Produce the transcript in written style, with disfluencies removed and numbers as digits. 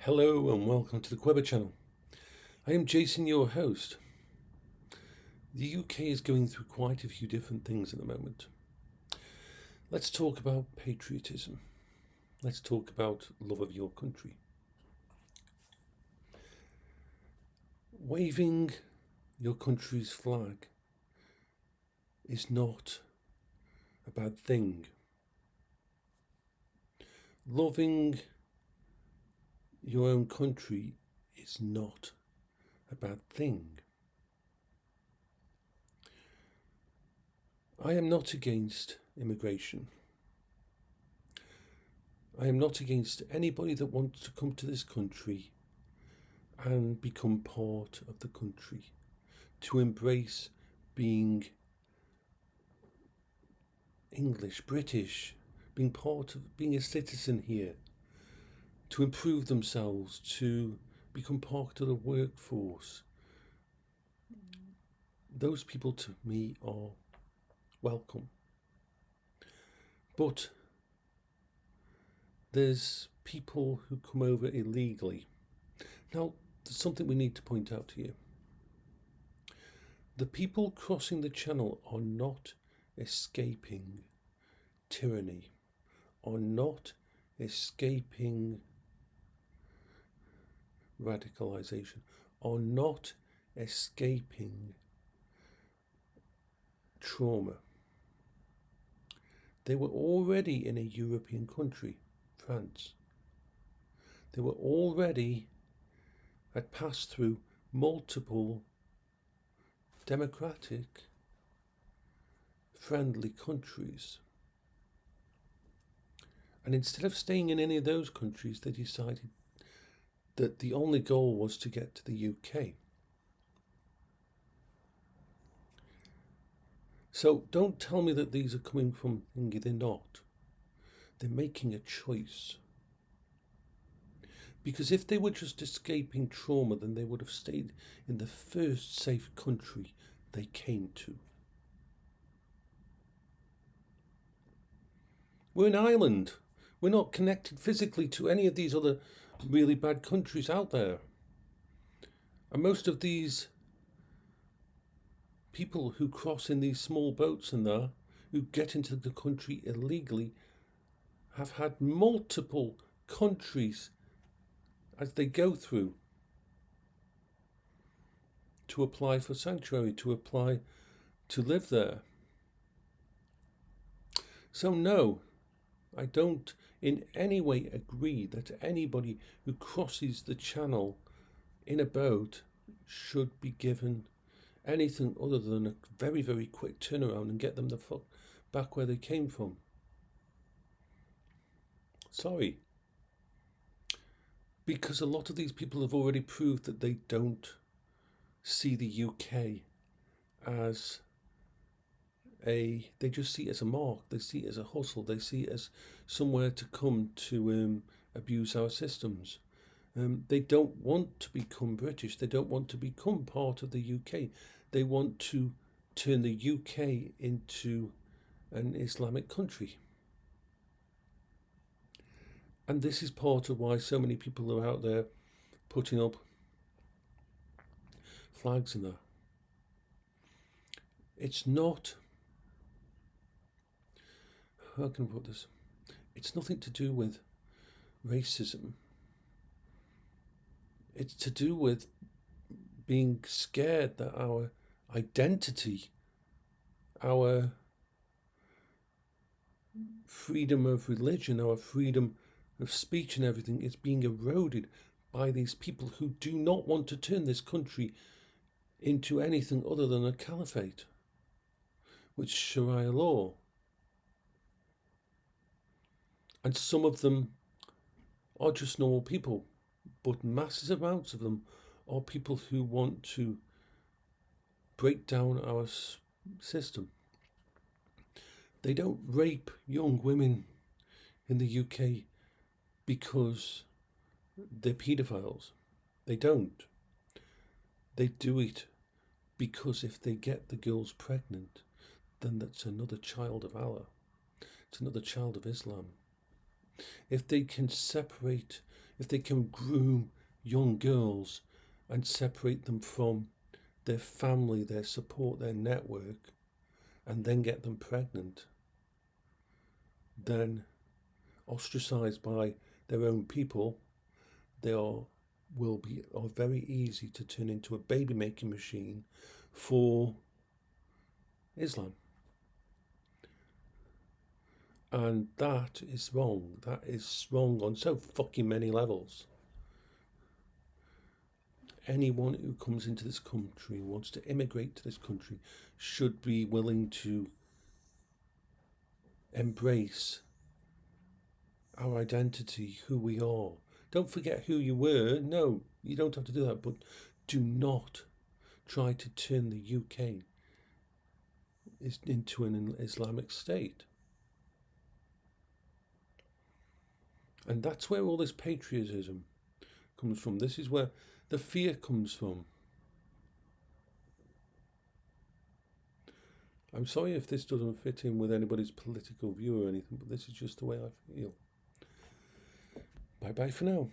Hello and welcome to the Quebber channel. I am Jason, your host. The UK is going through quite a few different things at the moment. Let's talk about patriotism. Let's talk about love of your country. Waving your country's flag is not a bad thing. Loving your own country is not a bad thing. I am not against immigration. I am not against anybody that wants to come to this country and become part of the country, to embrace being English, British, being part of being a citizen here, to improve themselves, to become part of the workforce. Those people to me are welcome. But there's people who come over illegally. Now, there's something we need to point out to you. The people crossing the channel are not escaping tyranny, are not escaping radicalization, are not escaping trauma. They were already in a European country, France. They were already had passed through multiple democratic, friendly countries. And instead of staying in any of those countries, they decided that the only goal was to get to the UK. So don't tell me that these are coming from India. They're not. They're making a choice. Because if they were just escaping trauma, then they would have stayed in the first safe country they came to. We're an island. We're not connected physically to any of these other really bad countries out there. And most of these people who cross in these small boats and there, who get into the country illegally, have had multiple countries as they go through to apply for sanctuary, to apply to live there. So no, I don't in any way agree that anybody who crosses the channel in a boat should be given anything other than a very, very quick turnaround and get them the fuck back where they came from. Sorry. Because a lot of these people have already proved that they don't see the UK as they just see it as a mark, they see it as a hustle, they see it as somewhere to come to abuse our systems. They don't want to become British, they don't want to become part of the UK. They want to turn the UK into an Islamic country. And this is part of why so many people are out there putting up flags in there. It's not, how can I put this? It's nothing to do with racism. It's to do with being scared that our identity, our freedom of religion, our freedom of speech and everything is being eroded by these people who do not want to turn this country into anything other than a caliphate, which is Sharia law. And some of them are just normal people, but massive amounts of them are people who want to break down our system. They don't rape young women in the UK because they're paedophiles. They don't. They do it because if they get the girls pregnant, then that's another child of Allah. It's another child of Islam. If they can separate if they can groom young girls and separate them from their family, their support, their network, and then get them pregnant, then ostracized by their own people, they are very easy to turn into a baby making machine for Islam. And that is wrong. That is wrong on so fucking many levels. Anyone who comes into this country, wants to immigrate to this country, should be willing to embrace our identity, who we are. Don't forget who you were. No, you don't have to do that, but do not try to turn the UK into an Islamic state. And that's where all this patriotism comes from. This is where the fear comes from. I'm sorry if this doesn't fit in with anybody's political view or anything, but this is just the way I feel. Bye bye for now.